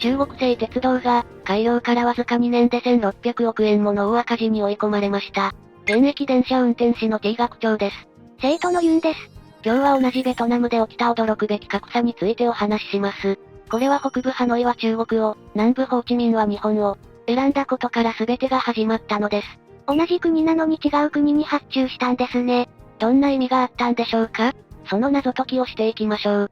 中国製鉄道が、開業からわずか2年で1600億円もの大赤字に追い込まれました。現役電車運転士の T 学長です。生徒のユンです。今日は同じベトナムで起きた驚くべき格差についてお話しします。これは北部ハノイは中国を、南部ホーチミンは日本を、選んだことから全てが始まったのです。同じ国なのに違う国に発注したんですね。どんな意味があったんでしょうか？その謎解きをしていきましょう。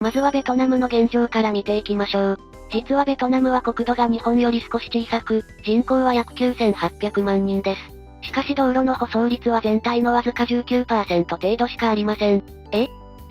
まずはベトナムの現状から見ていきましょう。実はベトナムは国土が日本より少し小さく、人口は約9800万人です。しかし道路の舗装率は全体のわずか 19% 程度しかありません。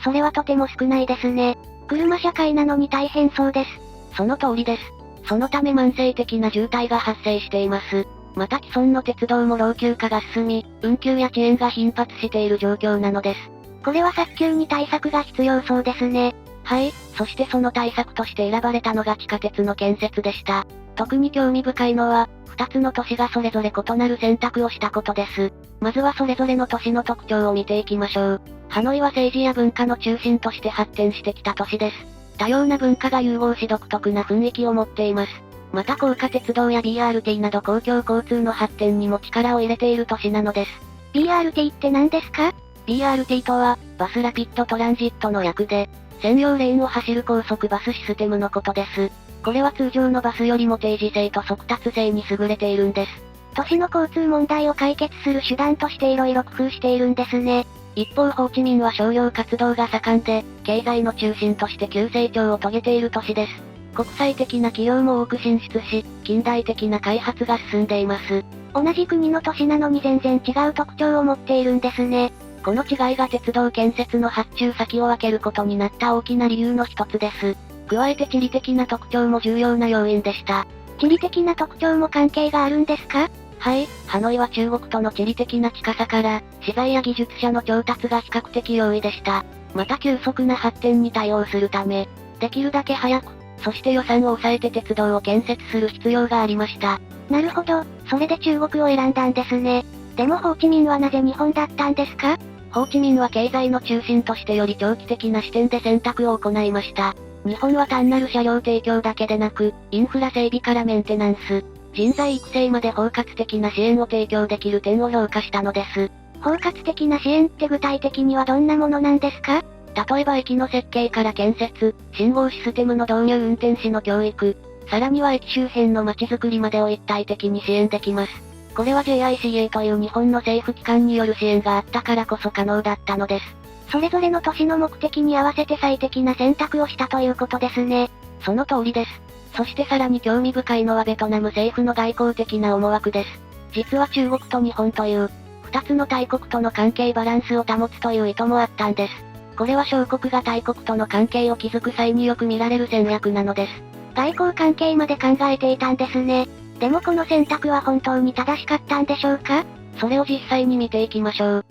それはとても少ないですね。車社会なのに大変そうです。その通りです。そのため慢性的な渋滞が発生しています。また既存の鉄道も老朽化が進み、運休や遅延が頻発している状況なのです。これは早急に対策が必要そうですね。はい、そしてその対策として選ばれたのが地下鉄の建設でした。特に興味深いのは、2つの都市がそれぞれ異なる選択をしたことです。まずはそれぞれの都市の特徴を見ていきましょう。ハノイは政治や文化の中心として発展してきた都市です。多様な文化が融合し独特な雰囲気を持っています。また高架鉄道や BRT など公共交通の発展にも力を入れている都市なのです。BRT って何ですか？ BRT とは、バスラピッドトランジットの略で、専用レーンを走る高速バスシステムのことです。これは通常のバスよりも定時性と速達性に優れているんです。都市の交通問題を解決する手段として色々工夫しているんですね。一方ホーチミンは商業活動が盛んで、経済の中心として急成長を遂げている都市です。国際的な企業も多く進出し、近代的な開発が進んでいます。同じ国の都市なのに全然違う特徴を持っているんですね。この違いが鉄道建設の発注先を分けることになった大きな理由の一つです。加えて地理的な特徴も重要な要因でした。地理的な特徴も関係があるんですか？はい、ハノイは中国との地理的な近さから、資材や技術者の調達が比較的容易でした。また急速な発展に対応するため、できるだけ早く、そして予算を抑えて鉄道を建設する必要がありました。なるほど、それで中国を選んだんですね。でもホーチミンはなぜ日本だったんですか？ホーチミンは経済の中心としてより長期的な視点で選択を行いました。日本は単なる車両提供だけでなく、インフラ整備からメンテナンス、人材育成まで包括的な支援を提供できる点を評価したのです。包括的な支援って具体的にはどんなものなんですか？例えば駅の設計から建設、信号システムの導入運転士の教育、さらには駅周辺の街づくりまでを一体的に支援できます。これは JICA という日本の政府機関による支援があったからこそ可能だったのです。それぞれの都市の目的に合わせて最適な選択をしたということですね。その通りです。そしてさらに興味深いのはベトナム政府の外交的な思惑です。実は中国と日本という、二つの大国との関係バランスを保つという意図もあったんです。これは小国が大国との関係を築く際によく見られる戦略なのです。外交関係まで考えていたんですね。でもこの選択は本当に正しかったんでしょうか？それを実際に見ていきましょう。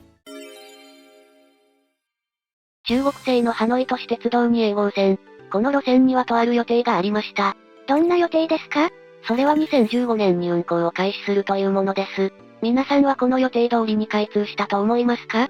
中国製のハノイ都市鉄道2号線。この路線にはとある予定がありました。どんな予定ですか？それは2015年に運行を開始するというものです。皆さんはこの予定通りに開通したと思いますか？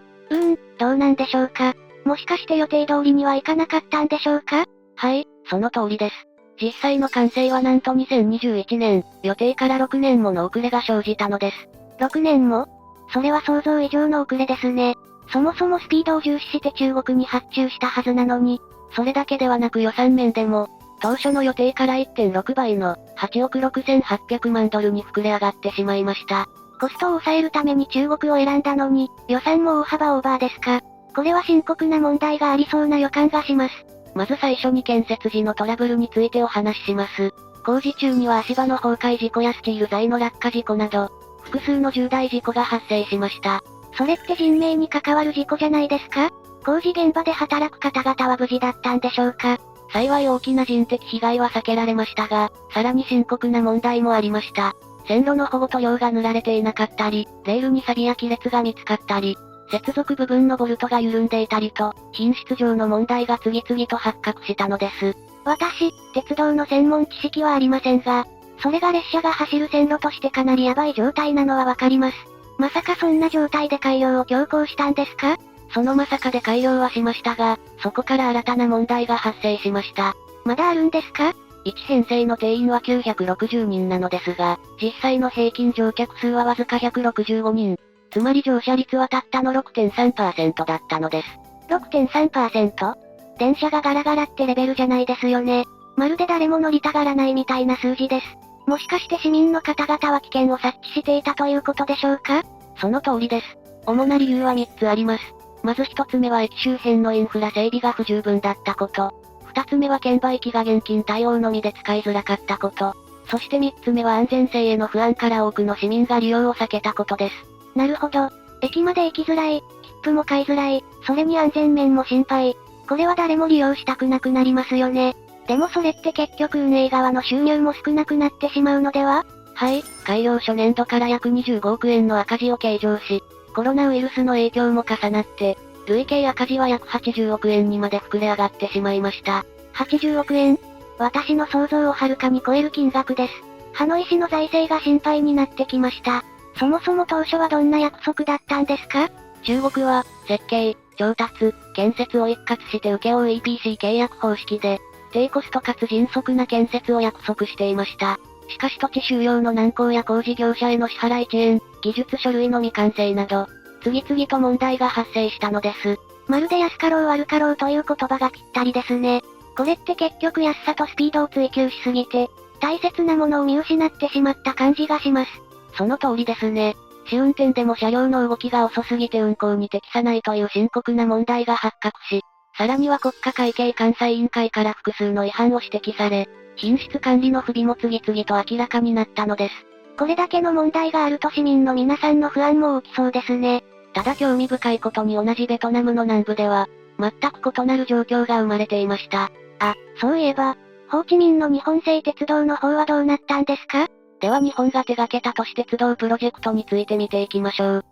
どうなんでしょうか。もしかして予定通りにはいかなかったんでしょうか？はい、その通りです。実際の完成はなんと2021年、予定から6年もの遅れが生じたのです。6年も？それは想像以上の遅れですね。そもそもスピードを重視して中国に発注したはずなのに、それだけではなく予算面でも、当初の予定から 1.6 倍の8億6800万ドルに膨れ上がってしまいました。コストを抑えるために中国を選んだのに、予算も大幅オーバーですか。これは深刻な問題がありそうな予感がします。まず最初に建設時のトラブルについてお話しします。工事中には足場の崩壊事故やスチール材の落下事故など、複数の重大事故が発生しました。それって人命に関わる事故じゃないですか？工事現場で働く方々は無事だったんでしょうか？幸い大きな人的被害は避けられましたが、さらに深刻な問題もありました。線路の保護塗料が塗られていなかったり、レールに錆や亀裂が見つかったり、接続部分のボルトが緩んでいたりと、品質上の問題が次々と発覚したのです。私、鉄道の専門知識はありませんが、それが列車が走る線路としてかなりヤバい状態なのはわかります。まさかそんな状態で改良を強行したんですか？そのまさかで開業はしましたが、そこから新たな問題が発生しました。まだあるんですか1編成の定員は960人なのですが、実際の平均乗客数はわずか165人。つまり乗車率はたったの 6.3% だったのです。6.3%? 電車がガラガラってレベルじゃないですよね。まるで誰も乗りたがらないみたいな数字です。もしかして市民の方々は危険を察知していたということでしょうか？その通りです。主な理由は3つあります。まず1つ目は駅周辺のインフラ整備が不十分だったこと。2つ目は券売機が現金対応のみで使いづらかったこと。そして3つ目は安全性への不安から多くの市民が利用を避けたことです。なるほど。駅まで行きづらい、切符も買いづらい、それに安全面も心配。これは誰も利用したくなくなりますよね。でもそれって結局運営側の収入も少なくなってしまうのでは？はい、開業初年度から約25億円の赤字を計上し、コロナウイルスの影響も重なって、累計赤字は約80億円にまで膨れ上がってしまいました。80億円？私の想像をはるかに超える金額です。ハノイ市の財政が心配になってきました。そもそも当初はどんな約束だったんですか？中国は、設計、調達、建設を一括して請負 EPC 契約方式で、低コストかつ迅速な建設を約束していました。しかし土地収用の難航や工事業者への支払い遅延、技術書類の未完成など、次々と問題が発生したのです。まるで安かろう悪かろうという言葉がぴったりですね。これって結局安さとスピードを追求しすぎて、大切なものを見失ってしまった感じがします。その通りですね。試運転でも車両の動きが遅すぎて運行に適さないという深刻な問題が発覚し、さらには国家会計監査委員会から複数の違反を指摘され、品質管理の不備も次々と明らかになったのです。これだけの問題があると市民の皆さんの不安も大きそうですね。ただ興味深いことに同じベトナムの南部では、全く異なる状況が生まれていました。あ、そういえば、ホーチミンの日本製鉄道の方はどうなったんですか？では日本が手掛けた都市鉄道プロジェクトについて見ていきましょう。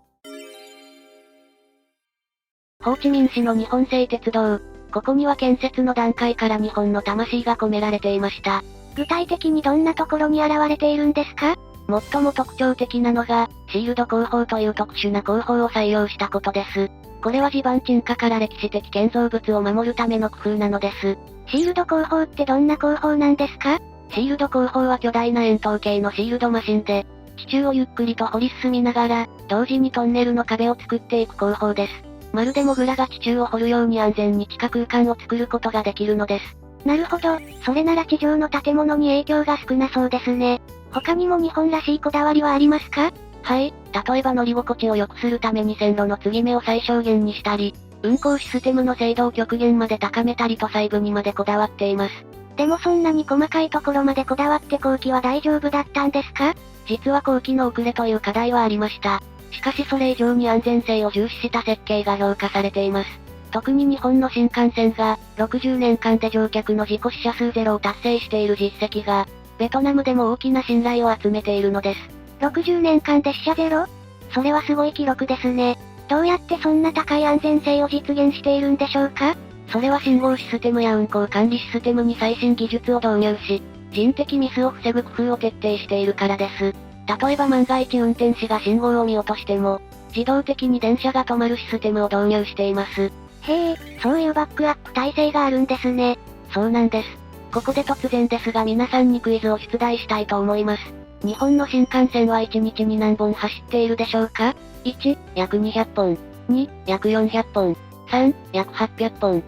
ホーチミン市の日本製鉄道。ここには建設の段階から日本の魂が込められていました。具体的にどんなところに現れているんですか？最も特徴的なのが、シールド工法という特殊な工法を採用したことです。これは地盤沈下から歴史的建造物を守るための工夫なのです。シールド工法ってどんな工法なんですか？シールド工法は巨大な円筒形のシールドマシンで、地中をゆっくりと掘り進みながら、同時にトンネルの壁を作っていく工法です。まるでモグラが地中を掘るように安全に地下空間を作ることができるのです。なるほど、それなら地上の建物に影響が少なそうですね。他にも日本らしいこだわりはありますか？はい、例えば乗り心地を良くするために線路の継ぎ目を最小限にしたり、運行システムの精度を極限まで高めたりと細部にまでこだわっています。でもそんなに細かいところまでこだわって工期は大丈夫だったんですか？実は工期の遅れという課題はありました。しかしそれ以上に安全性を重視した設計が評価されています。特に日本の新幹線が、60年間で乗客の事故死者数ゼロを達成している実績が、ベトナムでも大きな信頼を集めているのです。60年間で死者ゼロ？それはすごい記録ですね。どうやってそんな高い安全性を実現しているんでしょうか？それは信号システムや運行管理システムに最新技術を導入し、人的ミスを防ぐ工夫を徹底しているからです。例えば万が一運転士が信号を見落としても、自動的に電車が止まるシステムを導入しています。へえ、そういうバックアップ体制があるんですね。そうなんです。ここで突然ですが皆さんにクイズを出題したいと思います。日本の新幹線は1日に何本走っているでしょうか？ 1、約200本。2、約400本。3、約800本。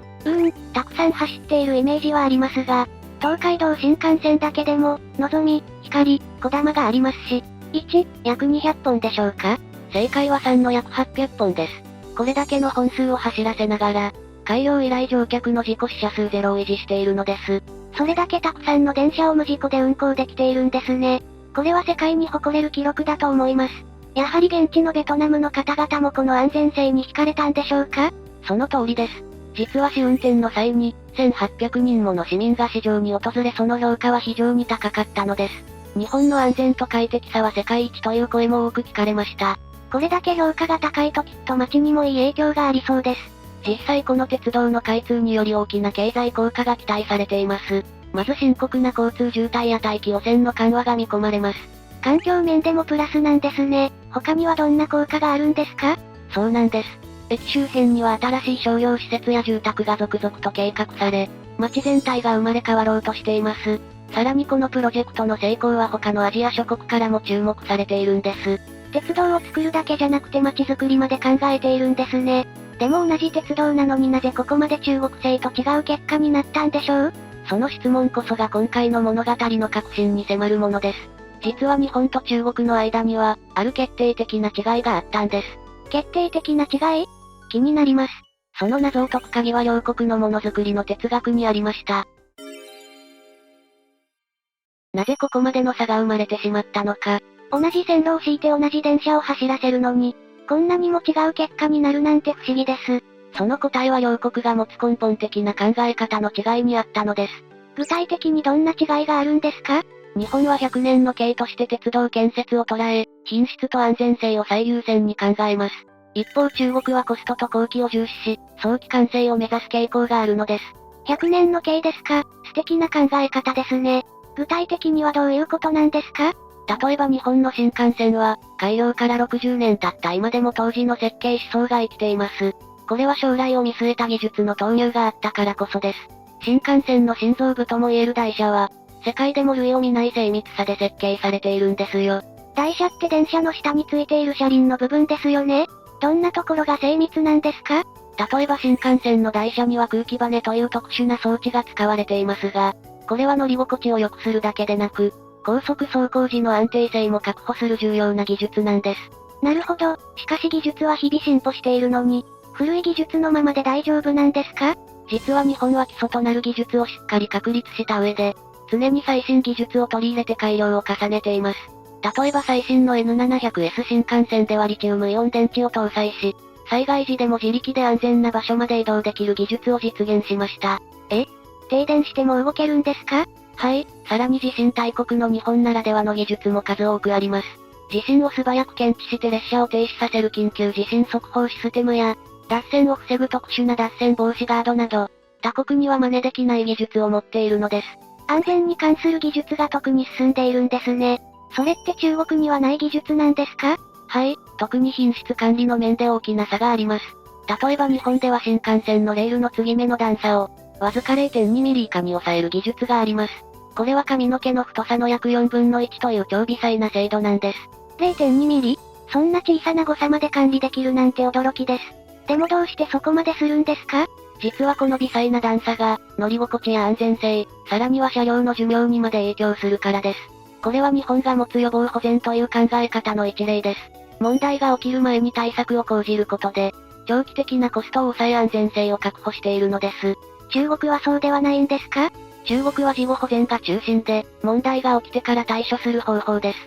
たくさん走っているイメージはありますが、東海道新幹線だけでも、のぞみ、ひかり、こだまがありますし、1、約200本でしょうか？正解は3の約800本です。これだけの本数を走らせながら、開業以来乗客の事故死者数ゼロを維持しているのです。それだけたくさんの電車を無事故で運行できているんですね。これは世界に誇れる記録だと思います。やはり現地のベトナムの方々もこの安全性に惹かれたんでしょうか？その通りです。実は試運転の際に、1800人もの市民が市場に訪れその評価は非常に高かったのです。日本の安全と快適さは世界一という声も多く聞かれました。これだけ評価が高いときっと街にもいい影響がありそうです。実際この鉄道の開通により大きな経済効果が期待されています。まず深刻な交通渋滞や大気汚染の緩和が見込まれます。環境面でもプラスなんですね。他にはどんな効果があるんですか？そうなんです。駅周辺には新しい商業施設や住宅が続々と計画され、街全体が生まれ変わろうとしています。さらにこのプロジェクトの成功は他のアジア諸国からも注目されているんです。鉄道を作るだけじゃなくて街づくりまで考えているんですね。でも同じ鉄道なのになぜここまで中国製と違う結果になったんでしょう？その質問こそが今回の物語の核心に迫るものです。実は日本と中国の間には、ある決定的な違いがあったんです。決定的な違い？気になります。その謎を解く鍵は両国のものづくりの哲学にありました。なぜここまでの差が生まれてしまったのか。同じ線路を敷いて同じ電車を走らせるのに、こんなにも違う結果になるなんて不思議です。その答えは両国が持つ根本的な考え方の違いにあったのです。具体的にどんな違いがあるんですか？日本は100年の計として鉄道建設を捉え、品質と安全性を最優先に考えます。一方中国はコストと工期を重視し、早期完成を目指す傾向があるのです。100年の計ですか？素敵な考え方ですね。具体的にはどういうことなんですか？例えば日本の新幹線は、開業から60年経った今でも当時の設計思想が生きています。これは将来を見据えた技術の投入があったからこそです。新幹線の心臓部ともいえる台車は、世界でも類を見ない精密さで設計されているんですよ。台車って電車の下についている車輪の部分ですよね？どんなところが精密なんですか？例えば新幹線の台車には空気バネという特殊な装置が使われていますが、これは乗り心地を良くするだけでなく、高速走行時の安定性も確保する重要な技術なんです。なるほど。しかし技術は日々進歩しているのに、古い技術のままで大丈夫なんですか？実は日本は基礎となる技術をしっかり確立した上で、常に最新技術を取り入れて改良を重ねています。例えば最新の N700S 新幹線ではリチウムイオン電池を搭載し、災害時でも自力で安全な場所まで移動できる技術を実現しました。停電しても動けるんですか？はい、さらに地震大国の日本ならではの技術も数多くあります。地震を素早く検知して列車を停止させる緊急地震速報システムや、脱線を防ぐ特殊な脱線防止ガードなど、他国には真似できない技術を持っているのです。安全に関する技術が特に進んでいるんですね。それって中国にはない技術なんですか？はい、特に品質管理の面で大きな差があります。例えば日本では新幹線のレールの継ぎ目の段差を、わずか 0.2 ミリ以下に抑える技術があります。これは髪の毛の太さの約4分の1という超微細な精度なんです。0.2 ミリ？そんな小さな誤差まで管理できるなんて驚きです。でもどうしてそこまでするんですか？実はこの微細な段差が、乗り心地や安全性、さらには車両の寿命にまで影響するからです。これは日本が持つ予防保全という考え方の一例です。問題が起きる前に対策を講じることで、長期的なコストを抑え安全性を確保しているのです。中国はそうではないんですか？中国は事後保全が中心で、問題が起きてから対処する方法です。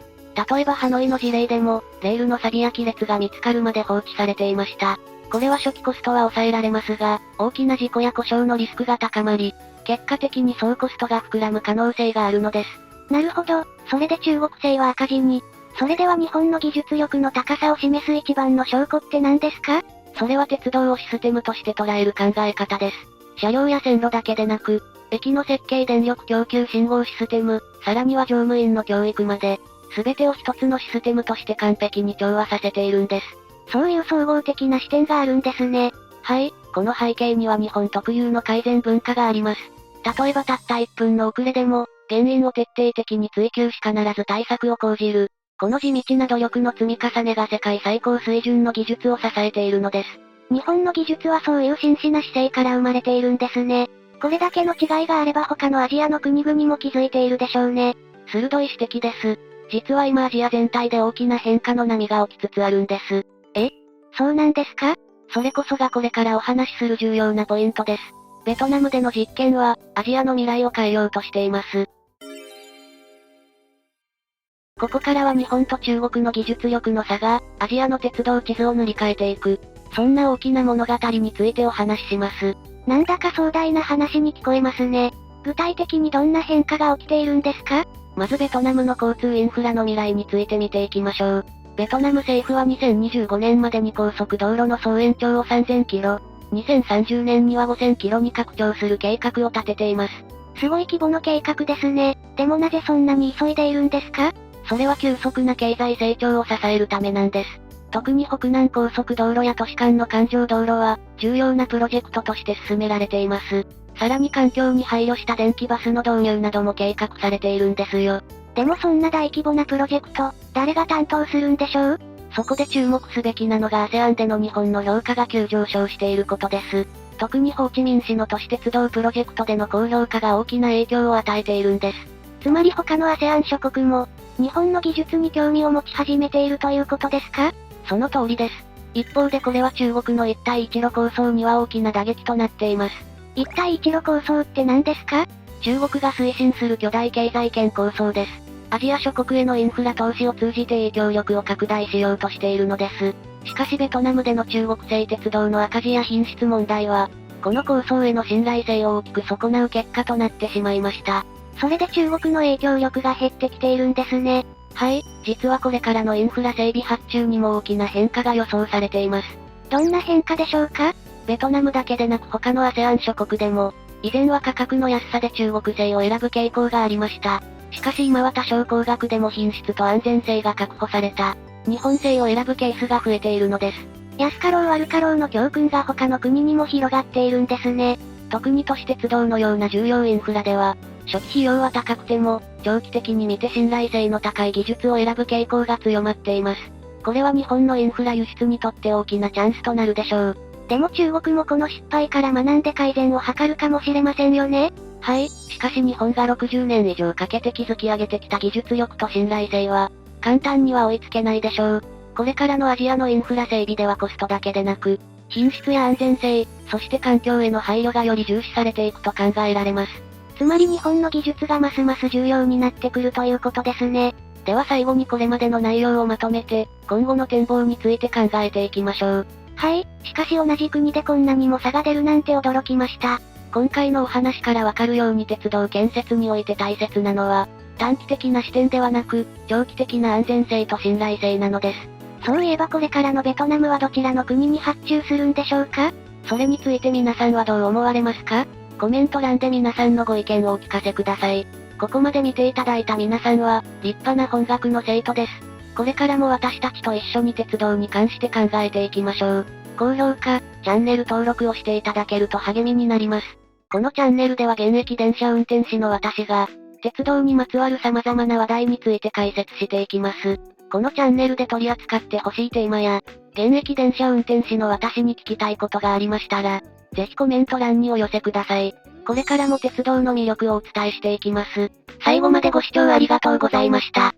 例えばハノイの事例でも、レールの錆びや亀裂が見つかるまで放置されていました。これは初期コストは抑えられますが、大きな事故や故障のリスクが高まり、結果的に総コストが膨らむ可能性があるのです。なるほど、それで中国製は赤字に。それでは日本の技術力の高さを示す一番の証拠って何ですか？それは鉄道をシステムとして捉える考え方です。車両や線路だけでなく、駅の設計電力供給信号システム、さらには乗務員の教育まで、すべてを一つのシステムとして完璧に調和させているんです。そういう総合的な視点があるんですね。はい、この背景には日本特有の改善文化があります。例えばたった1分の遅れでも、原因を徹底的に追求し必ず対策を講じる。この地道な努力の積み重ねが世界最高水準の技術を支えているのです。日本の技術はそういう真摯な姿勢から生まれているんですね。これだけの違いがあれば他のアジアの国々も気づいているでしょうね。鋭い指摘です。実は今アジア全体で大きな変化の波が起きつつあるんです。そうなんですか？それこそがこれからお話しする重要なポイントです。ベトナムでの実験は、アジアの未来を変えようとしています。ここからは日本と中国の技術力の差が、アジアの鉄道地図を塗り替えていく。そんな大きな物語についてお話しします。なんだか壮大な話に聞こえますね。具体的にどんな変化が起きているんですか？まずベトナムの交通インフラの未来について見ていきましょう。ベトナム政府は2025年までに高速道路の総延長を3000キロ、2030年には5000キロに拡張する計画を立てています。すごい規模の計画ですね。でもなぜそんなに急いでいるんですか？それは急速な経済成長を支えるためなんです。特に北南高速道路や都市間の環状道路は、重要なプロジェクトとして進められています。さらに環境に配慮した電気バスの導入なども計画されているんですよ。でもそんな大規模なプロジェクト、誰が担当するんでしょう？そこで注目すべきなのが ASEAN での日本の評価が急上昇していることです。特にホーチミン市の都市鉄道プロジェクトでの高評価が大きな影響を与えているんです。つまり他の ASEAN 諸国も、日本の技術に興味を持ち始めているということですか？その通りです。一方でこれは中国の一帯一路構想には大きな打撃となっています。一帯一路構想って何ですか？中国が推進する巨大経済圏構想です。アジア諸国へのインフラ投資を通じて影響力を拡大しようとしているのです。しかしベトナムでの中国製鉄道の赤字や品質問題は、この構想への信頼性を大きく損なう結果となってしまいました。それで中国の影響力が減ってきているんですね。はい、実はこれからのインフラ整備発注にも大きな変化が予想されています。どんな変化でしょうか？ベトナムだけでなく他の ASEAN 諸国でも、以前は価格の安さで中国製を選ぶ傾向がありました。しかし今は多少高額でも品質と安全性が確保された、日本製を選ぶケースが増えているのです。安かろう悪かろうの教訓が他の国にも広がっているんですね。特に都市鉄道のような重要インフラでは、初期費用は高くても、長期的に見て信頼性の高い技術を選ぶ傾向が強まっています。これは日本のインフラ輸出にとって大きなチャンスとなるでしょう。でも中国もこの失敗から学んで改善を図るかもしれませんよね。はい、しかし日本が60年以上かけて築き上げてきた技術力と信頼性は、簡単には追いつけないでしょう。これからのアジアのインフラ整備ではコストだけでなく、品質や安全性、そして環境への配慮がより重視されていくと考えられます。つまり日本の技術がますます重要になってくるということですね。では最後にこれまでの内容をまとめて、今後の展望について考えていきましょう。はい、しかし同じ国でこんなにも差が出るなんて驚きました。今回のお話からわかるように鉄道建設において大切なのは、短期的な視点ではなく、長期的な安全性と信頼性なのです。そういえばこれからのベトナムはどちらの国に発注するんでしょうか？それについて皆さんはどう思われますか？コメント欄で皆さんのご意見をお聞かせください。ここまで見ていただいた皆さんは、立派な本学の生徒です。これからも私たちと一緒に鉄道に関して考えていきましょう。高評価、チャンネル登録をしていただけると励みになります。このチャンネルでは現役電車運転士の私が、鉄道にまつわる様々な話題について解説していきます。このチャンネルで取り扱ってほしいテーマや、現役電車運転士の私に聞きたいことがありましたら、ぜひコメント欄にお寄せください。これからも鉄道の魅力をお伝えしていきます。最後までご視聴ありがとうございました。